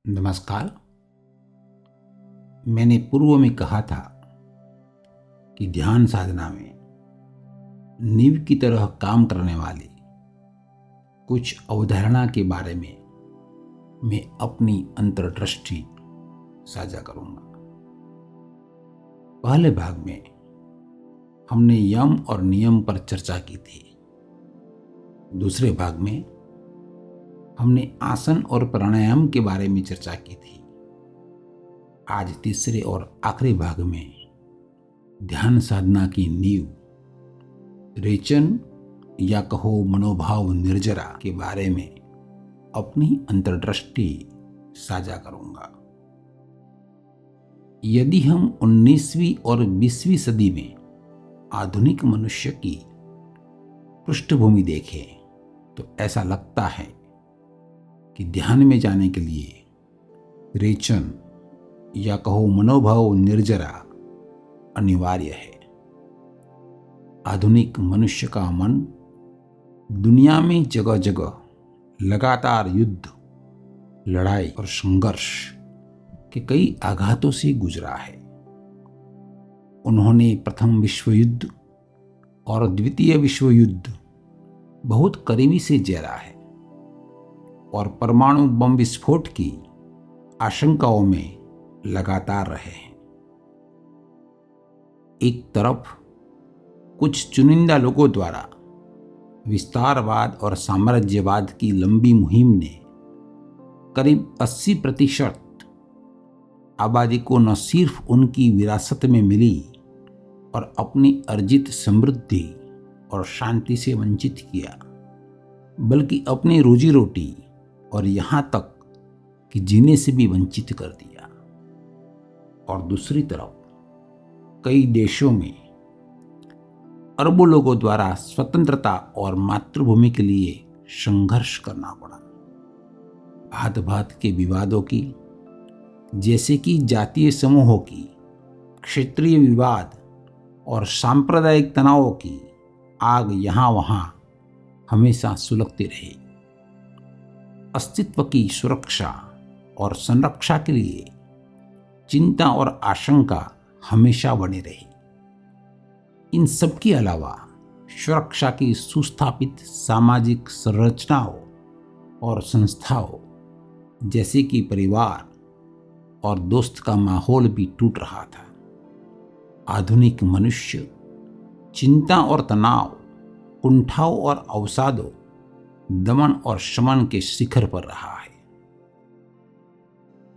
नमस्कार। मैंने पूर्व में कहा था कि ध्यान साधना में नींव की तरह काम करने वाली कुछ अवधारणा के बारे में मैं अपनी अंतर्दृष्टि साझा करूंगा। पहले भाग में हमने यम और नियम पर चर्चा की थी। दूसरे भाग में हमने आसन और प्राणायाम के बारे में चर्चा की थी। आज तीसरे और आखिरी भाग में ध्यान साधना की नींव रेचन या कहो मनोभाव निर्जरा के बारे में अपनी अंतर्दृष्टि साझा करूंगा। यदि हम 19वीं और 20वीं सदी में आधुनिक मनुष्य की पृष्ठभूमि देखें तो ऐसा लगता है कि ध्यान में जाने के लिए रेचन या कहो मनोभाव निर्जरा अनिवार्य है। आधुनिक मनुष्य का मन दुनिया में जगह जगह लगातार युद्ध, लड़ाई और संघर्ष के कई आघातों से गुजरा है। उन्होंने प्रथम विश्व युद्ध और द्वितीय विश्व युद्ध बहुत करीबी से झेला है और परमाणु बम विस्फोट की आशंकाओं में लगातार रहे हैं। एक तरफ कुछ चुनिंदा लोगों द्वारा विस्तारवाद और साम्राज्यवाद की लंबी मुहिम ने करीब 80% आबादी को न सिर्फ उनकी विरासत में मिली और अपनी अर्जित समृद्धि और शांति से वंचित किया, बल्कि अपनी रोजी रोटी और यहाँ तक कि जीने से भी वंचित कर दिया। और दूसरी तरफ कई देशों में अरबों लोगों द्वारा स्वतंत्रता और मातृभूमि के लिए संघर्ष करना पड़ा। भांत भांत के विवादों की, जैसे कि जातीय समूहों की, क्षेत्रीय विवाद और सांप्रदायिक तनावों की आग यहाँ वहाँ हमेशा सुलगती रही। अस्तित्व की सुरक्षा और संरक्षा के लिए चिंता और आशंका हमेशा बनी रही। इन सब के अलावा सुरक्षा की सुस्थापित सामाजिक संरचनाओं और संस्थाओं जैसे कि परिवार और दोस्त का माहौल भी टूट रहा था। आधुनिक मनुष्य चिंता और तनाव, कुंठाओं और अवसादों, दमन और शमन के शिखर पर रहा है।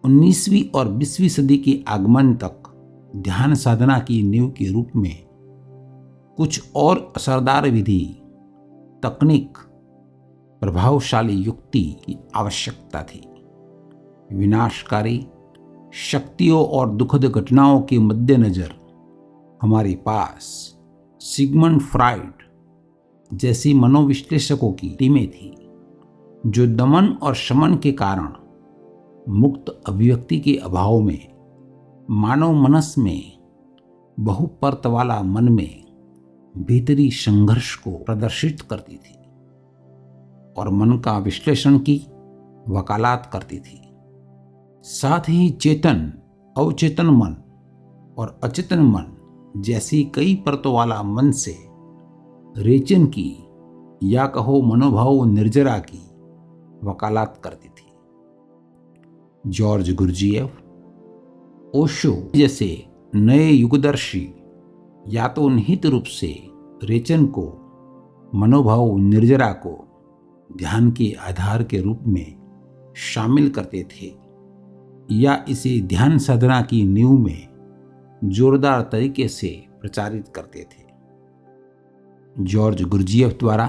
19वीं और 20वीं सदी के आगमन तक ध्यान साधना की नींव के रूप में कुछ और असरदार विधि, तकनीक, प्रभावशाली युक्ति की आवश्यकता थी। विनाशकारी शक्तियों और दुखद घटनाओं के मद्देनजर हमारे पास सिगमंड फ्राइड जैसी मनोविश्लेषकों की टीमें थी, जो दमन और शमन के कारण मुक्त अभिव्यक्ति के अभाव में मानव मनस में बहुपरत वाला मन में भीतरी संघर्ष को प्रदर्शित करती थी और मन का विश्लेषण की वकालत करती थी। साथ ही चेतन, अवचेतन मन और अचेतन मन जैसी कई परतों वाला मन से रेचन की या कहो मनोभाव निर्जरा की वकालत करती थी। जॉर्ज गुरजिएफ, ओशो जैसे नए युगदर्शी या तो निहित रूप से रेचन को, मनोभाव निर्जरा को ध्यान के आधार के रूप में शामिल करते थे या इसे ध्यान साधना की नींव में जोरदार तरीके से प्रचारित करते थे। जॉर्ज गुरजिएफ द्वारा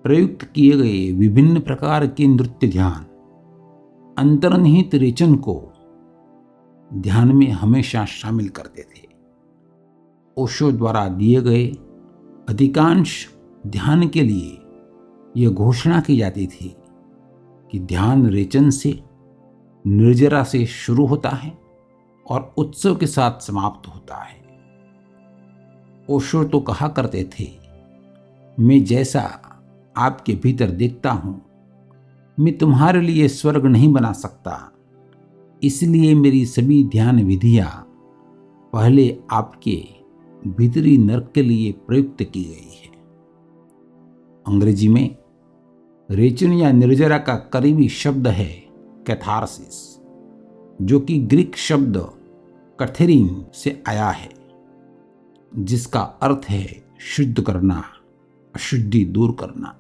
प्रयुक्त किए गए विभिन्न प्रकार के नृत्य ध्यान अंतर्निहित रेचन को ध्यान में हमेशा शामिल करते थे। ओशो द्वारा दिए गए अधिकांश ध्यान के लिए यह घोषणा की जाती थी कि ध्यान रेचन से, निर्जरा से शुरू होता है और उत्सव के साथ समाप्त होता है। ओशो तो कहा करते थे, मैं जैसा आपके भीतर देखता हूं, मैं तुम्हारे लिए स्वर्ग नहीं बना सकता, इसलिए मेरी सभी ध्यान विधियां पहले आपके भीतरी नर्क के लिए प्रयुक्त की गई है। अंग्रेजी में रेचन या निर्जरा का करीबी शब्द है कैथारसिस, जो कि ग्रीक शब्द कैथेरीन से आया है, जिसका अर्थ है शुद्ध करना, अशुद्धि दूर करना।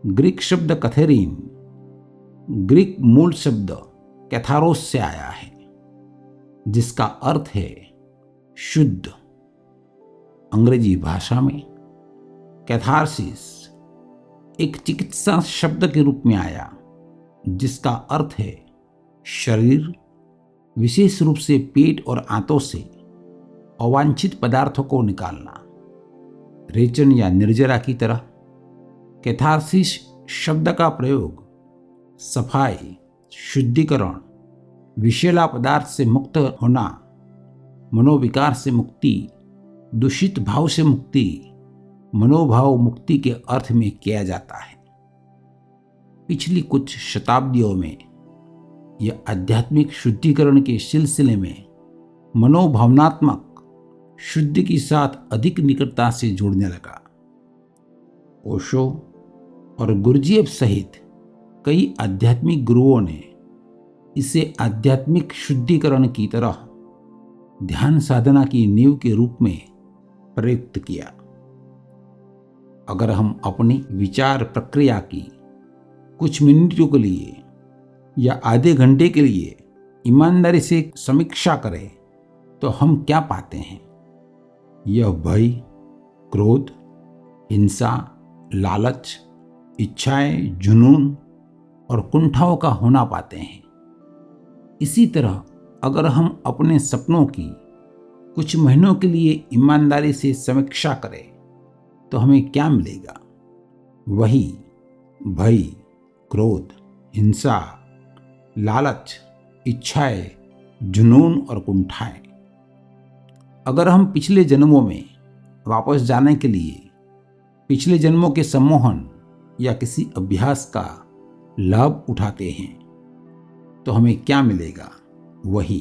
ग्रीक शब्द कैथेरीन ग्रीक मूल शब्द कैथारोस से आया है, जिसका अर्थ है शुद्ध। अंग्रेजी भाषा में कैथारसिस एक चिकित्सा शब्द के रूप में आया, जिसका अर्थ है शरीर, विशेष रूप से पेट और आंतों से अवांछित पदार्थों को निकालना। रेचन या निर्जरा की तरह कैथारसिस शब्द का प्रयोग सफाई, शुद्धिकरण, विषैला पदार्थ से मुक्त होना, मनोविकार से मुक्ति, दूषित भाव से मुक्ति, मनोभाव मुक्ति के अर्थ में किया जाता है। पिछली कुछ शताब्दियों में यह आध्यात्मिक शुद्धिकरण के सिलसिले में मनोभावनात्मक शुद्धि के साथ अधिक निकटता से जुड़ने लगा। ओशो और गुरजीएफ सहित कई आध्यात्मिक गुरुओं ने इसे आध्यात्मिक शुद्धिकरण की तरह ध्यान साधना की नींव के रूप में प्रयुक्त किया। अगर हम अपनी विचार प्रक्रिया की कुछ मिनटों के लिए या आधे घंटे के लिए ईमानदारी से समीक्षा करें तो हम क्या पाते हैं? यह भय, क्रोध, हिंसा, लालच, इच्छाएं, जुनून और कुंठाओं का होना पाते हैं। इसी तरह अगर हम अपने सपनों की कुछ महीनों के लिए ईमानदारी से समीक्षा करें तो हमें क्या मिलेगा? वही भय, क्रोध, हिंसा, लालच, इच्छाएं, जुनून और कुंठाएं। अगर हम पिछले जन्मों में वापस जाने के लिए पिछले जन्मों के सम्मोहन या किसी अभ्यास का लाभ उठाते हैं तो हमें क्या मिलेगा? वही।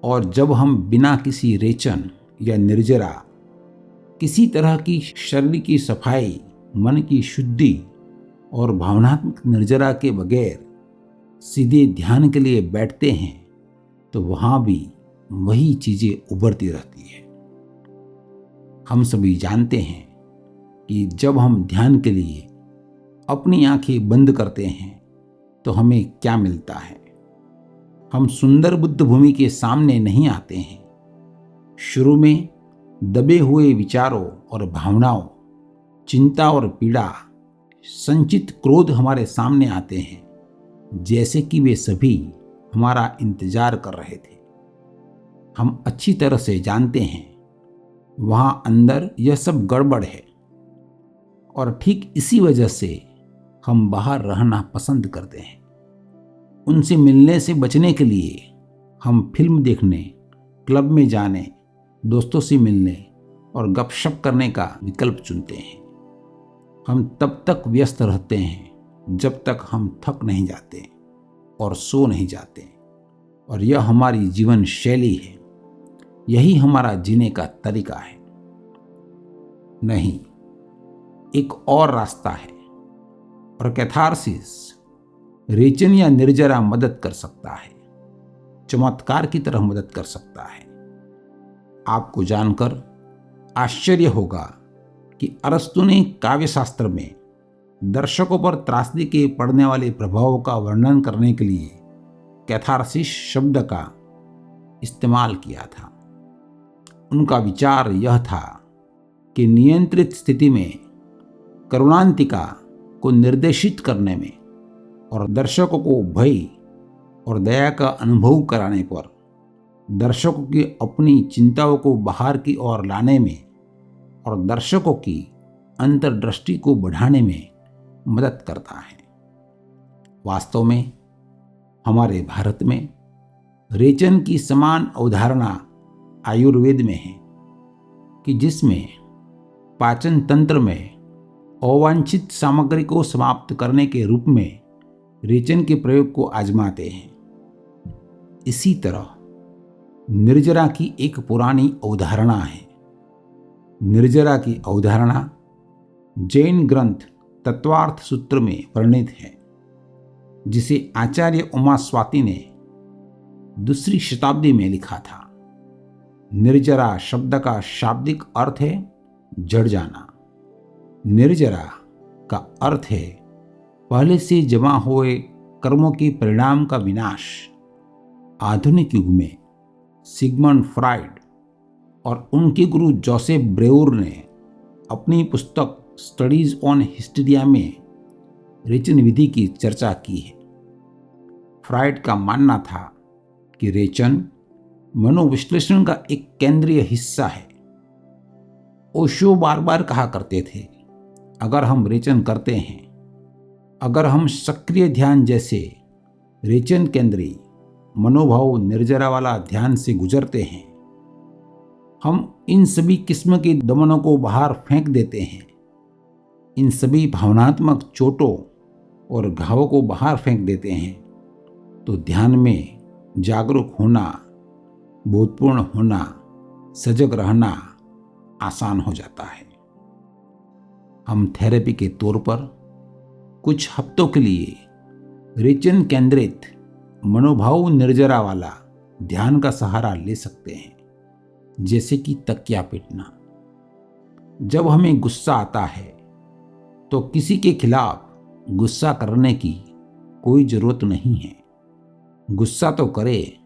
और जब हम बिना किसी रेचन या निर्जरा, किसी तरह की शरीर की सफाई, मन की शुद्धि और भावनात्मक निर्जरा के बगैर सीधे ध्यान के लिए बैठते हैं तो वहाँ भी वही चीजें उभरती रहती है। हम सभी जानते हैं कि जब हम ध्यान के लिए अपनी आंखें बंद करते हैं तो हमें क्या मिलता है? हम सुंदर बुद्ध भूमि के सामने नहीं आते हैं। शुरू में दबे हुए विचारों और भावनाओं, चिंता और पीड़ा, संचित क्रोध हमारे सामने आते हैं, जैसे कि वे सभी हमारा इंतजार कर रहे थे। हम अच्छी तरह से जानते हैं वहां अंदर यह सब गड़बड़ है और ठीक इसी वजह से हम बाहर रहना पसंद करते हैं। उनसे मिलने से बचने के लिए हम फिल्म देखने, क्लब में जाने, दोस्तों से मिलने और गपशप करने का विकल्प चुनते हैं। हम तब तक व्यस्त रहते हैं जब तक हम थक नहीं जाते और सो नहीं जाते, और यह हमारी जीवन शैली है। यही हमारा जीने का तरीका है। नहीं, एक और रास्ता है, और कैथारसिस, रेचन या निर्जरा मदद कर सकता है, चमत्कार की तरह मदद कर सकता है। आपको जानकर आश्चर्य होगा कि अरस्तु ने काव्यशास्त्र में दर्शकों पर त्रासदी के पड़ने वाले प्रभावों का वर्णन करने के लिए कैथारसिस शब्द का इस्तेमाल किया था। उनका विचार यह था कि नियंत्रित स्थिति में करुणांतिका को निर्देशित करने में और दर्शकों को भय और दया का अनुभव कराने पर दर्शकों की अपनी चिंताओं को बाहर की ओर लाने में और दर्शकों की अंतर्दृष्टि को बढ़ाने में मदद करता है। वास्तव में हमारे भारत में रेचन की समान अवधारणा आयुर्वेद में है कि जिसमें पाचन तंत्र में अवांछित सामग्री को समाप्त करने के रूप में रेचन के प्रयोग को आजमाते हैं। इसी तरह निर्जरा की एक पुरानी अवधारणा है। निर्जरा की अवधारणा जैन ग्रंथ तत्वार्थ सूत्र में वर्णित है, जिसे आचार्य उमास्वाति ने 2री शताब्दी में लिखा था। निर्जरा शब्द का शाब्दिक अर्थ है जड़ जाना। निर्जरा का अर्थ है पहले से जमा हुए कर्मों के परिणाम का विनाश। आधुनिक युग में सिगमंड फ्राइड और उनके गुरु जोसेफ ब्रेउर ने अपनी पुस्तक स्टडीज ऑन हिस्टीरिया में रेचन विधि की चर्चा की है। फ्राइड का मानना था कि रेचन मनोविश्लेषण का एक केंद्रीय हिस्सा है। ओशो बार बार कहा करते थे, अगर हम रेचन करते हैं, अगर हम सक्रिय ध्यान जैसे रेचन केंद्रीय मनोभाव निर्जरा वाला ध्यान से गुजरते हैं, हम इन सभी किस्म के दमनों को बाहर फेंक देते हैं, इन सभी भावनात्मक चोटों और घावों को बाहर फेंक देते हैं, तो ध्यान में जागरूक होना, बोधपूर्ण होना, सजग रहना आसान हो जाता है। हम थेरेपी के तौर पर कुछ हफ्तों के लिए रेचन केंद्रित मनोभाव निर्जरा वाला ध्यान का सहारा ले सकते हैं, जैसे कि तकिया पीटना। जब हमें गुस्सा आता है तो किसी के खिलाफ गुस्सा करने की कोई जरूरत नहीं है। गुस्सा तो करे,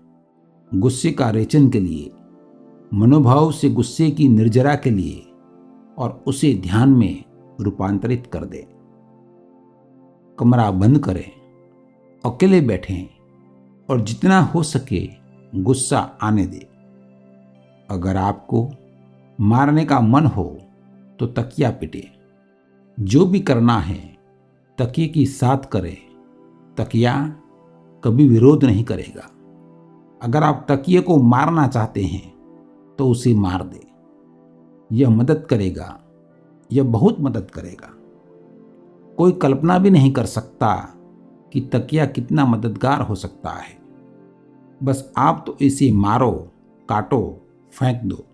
गुस्से का रेचन के लिए, मनोभाव से गुस्से की निर्जरा के लिए, और उसे ध्यान में रूपांतरित कर दे। कमरा बंद करें, अकेले बैठें और जितना हो सके गुस्सा आने दें। अगर आपको मारने का मन हो तो तकिया पीटे। जो भी करना है तकिए की साथ करें। तकिया कभी विरोध नहीं करेगा। अगर आप तकिए को मारना चाहते हैं तो उसे मार दे। यह मदद करेगा, यह बहुत मदद करेगा। कोई कल्पना भी नहीं कर सकता कि तकिया कितना मददगार हो सकता है। बस आप तो इसे मारो, काटो, फेंक दो।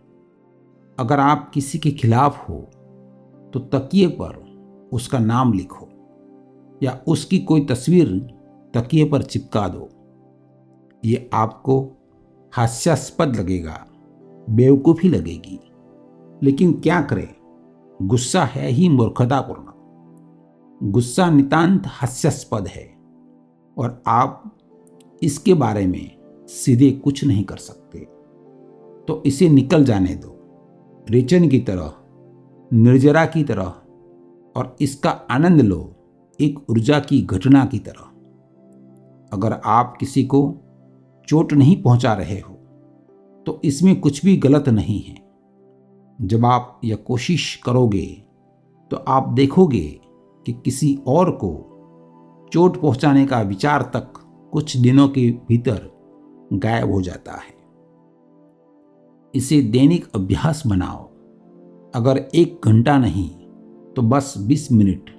अगर आप किसी के खिलाफ हो तो तकिए पर उसका नाम लिखो या उसकी कोई तस्वीर तकिए पर चिपका दो। ये आपको हास्यास्पद लगेगा, बेवकूफ़ी लगेगी, लेकिन क्या करें, गुस्सा है ही मूर्खतापूर्ण। गुस्सा नितांत हास्यास्पद है और आप इसके बारे में सीधे कुछ नहीं कर सकते। तो इसे निकल जाने दो, रेचन की तरह, निर्जरा की तरह, और इसका आनंद लो एक ऊर्जा की घटना की तरह। अगर आप किसी को चोट नहीं पहुंचा रहे हो तो इसमें कुछ भी गलत नहीं है। जब आप यह कोशिश करोगे तो आप देखोगे कि किसी और को चोट पहुंचाने का विचार तक कुछ दिनों के भीतर गायब हो जाता है। इसे दैनिक अभ्यास बनाओ। अगर 1 घंटा नहीं तो बस 20 मिनट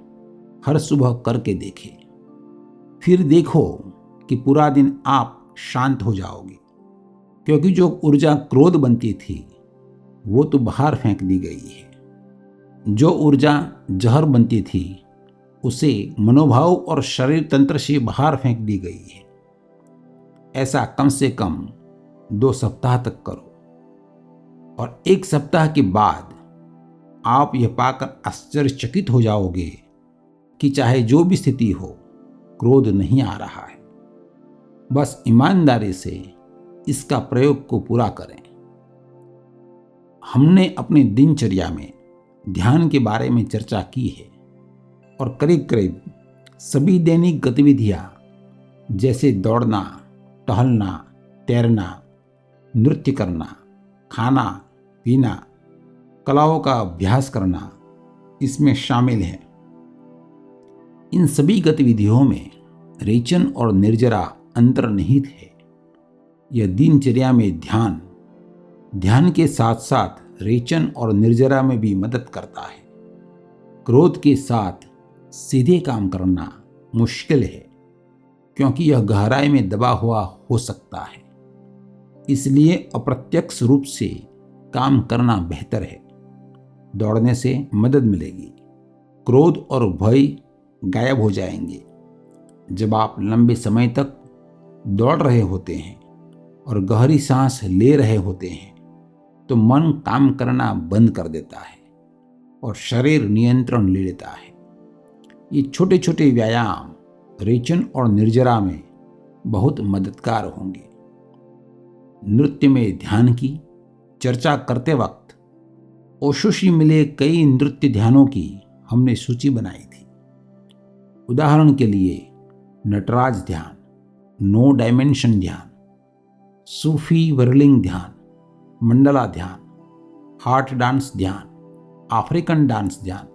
हर सुबह करके देखें। फिर देखो कि पूरा दिन आप शांत हो जाओगे, क्योंकि जो ऊर्जा क्रोध बनती थी वो तो बाहर फेंक दी गई है। जो ऊर्जा जहर बनती थी उसे मनोभाव और शरीर तंत्र से बाहर फेंक दी गई है। ऐसा कम से कम 2 सप्ताह तक करो और 1 सप्ताह के बाद आप यह पाकर आश्चर्यचकित हो जाओगे कि चाहे जो भी स्थिति हो, क्रोध नहीं आ रहा है। बस ईमानदारी से इसका प्रयोग को पूरा करें। हमने अपनी दिनचर्या में ध्यान के बारे में चर्चा की है और करीब करीब सभी दैनिक गतिविधियां जैसे दौड़ना, टहलना, तैरना, नृत्य करना, खाना पीना, कलाओं का अभ्यास करना इसमें शामिल है। इन सभी गतिविधियों में रेचन और निर्जरा अंतर्निहित है। यह दिनचर्या में ध्यान के साथ साथ रेचन और निर्जरा में भी मदद करता है। क्रोध के साथ सीधे काम करना मुश्किल है, क्योंकि यह गहराई में दबा हुआ हो सकता है। इसलिए अप्रत्यक्ष रूप से काम करना बेहतर है। दौड़ने से मदद मिलेगी। क्रोध और भय गायब हो जाएंगे। जब आप लंबे समय तक दौड़ रहे होते हैं और गहरी सांस ले रहे होते हैं तो मन काम करना बंद कर देता है और शरीर नियंत्रण ले लेता है। ये छोटे छोटे व्यायाम रेचन और निर्जरा में बहुत मददगार होंगे। नृत्य में ध्यान की चर्चा करते वक्त ओशो से मिले कई नृत्य ध्यानों की हमने सूची बनाई थी। उदाहरण के लिए नटराज ध्यान, नो डायमेंशन ध्यान, सूफी वर्लिंग ध्यान, मंडला ध्यान, हार्ट डांस ध्यान, अफ्रीकन डांस ध्यान।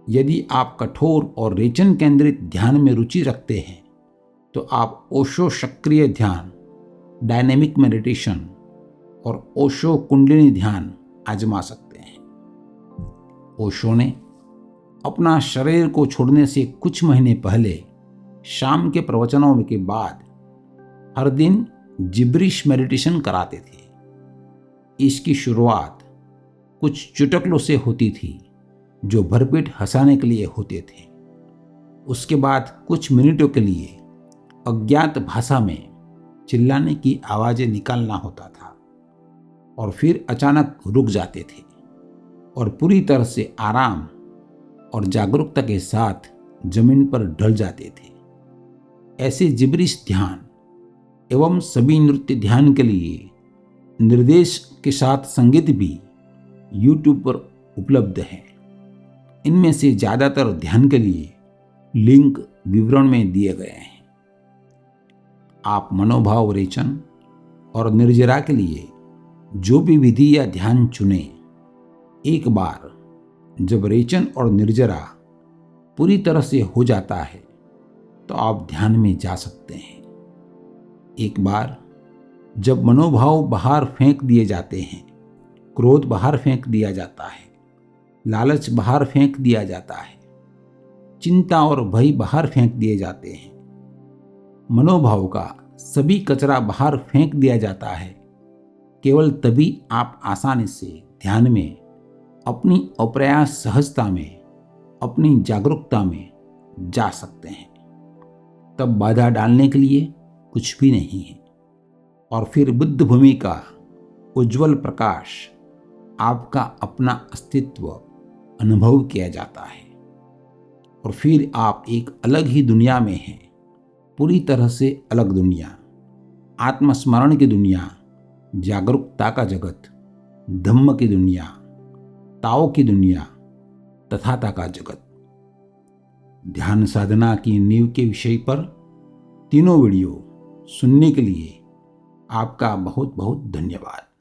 यदि आप कठोर और रेचन केंद्रित ध्यान में रुचि रखते हैं तो आप ओशो सक्रिय ध्यान, डायनेमिक मेडिटेशन और ओशो कुंडलिनी ध्यान आजमा सकते हैं। ओशो ने अपना शरीर को छोड़ने से कुछ महीने पहले शाम के प्रवचनों के बाद हर दिन जिब्रिश मेडिटेशन कराते थे। इसकी शुरुआत कुछ चुटकुलों से होती थी जो भरपेट हंसाने के लिए होते थे। उसके बाद कुछ मिनटों के लिए अज्ञात भाषा में चिल्लाने की आवाज़ें निकालना होता था और फिर अचानक रुक जाते थे और पूरी तरह से आराम और जागरूकता के साथ जमीन पर ढल जाते थे। ऐसे जिब्रिश ध्यान एवं सभी नृत्य ध्यान के लिए निर्देश के साथ संगीत भी YouTube पर उपलब्ध है। इनमें से ज़्यादातर ध्यान के लिए लिंक विवरण में दिए गए हैं। आप मनोभाव रेचन और निर्जरा के लिए जो भी विधि या ध्यान चुने, एक बार जब रेचन और निर्जरा पूरी तरह से हो जाता है तो आप ध्यान में जा सकते हैं। एक बार जब मनोभाव बाहर फेंक दिए जाते हैं, क्रोध बाहर फेंक दिया जाता है, लालच बाहर फेंक दिया जाता है, चिंता और भय बाहर फेंक दिए जाते हैं, मनोभाव का सभी कचरा बाहर फेंक दिया जाता है, केवल तभी आप आसानी से ध्यान में अपनी अप्रयास सहजता में, अपनी जागरूकता में जा सकते हैं। तब बाधा डालने के लिए कुछ भी नहीं है और फिर बुद्ध भूमि का उज्जवल प्रकाश आपका अपना अस्तित्व अनुभव किया जाता है और फिर आप एक अलग ही दुनिया में हैं, पूरी तरह से अलग दुनिया, आत्मस्मरण की दुनिया, जागरूकता का जगत, धम्म की दुनिया, ताओ की दुनिया, तथाता का जगत। ध्यान साधना की नींव के विषय पर तीनों वीडियो सुनने के लिए आपका बहुत बहुत धन्यवाद।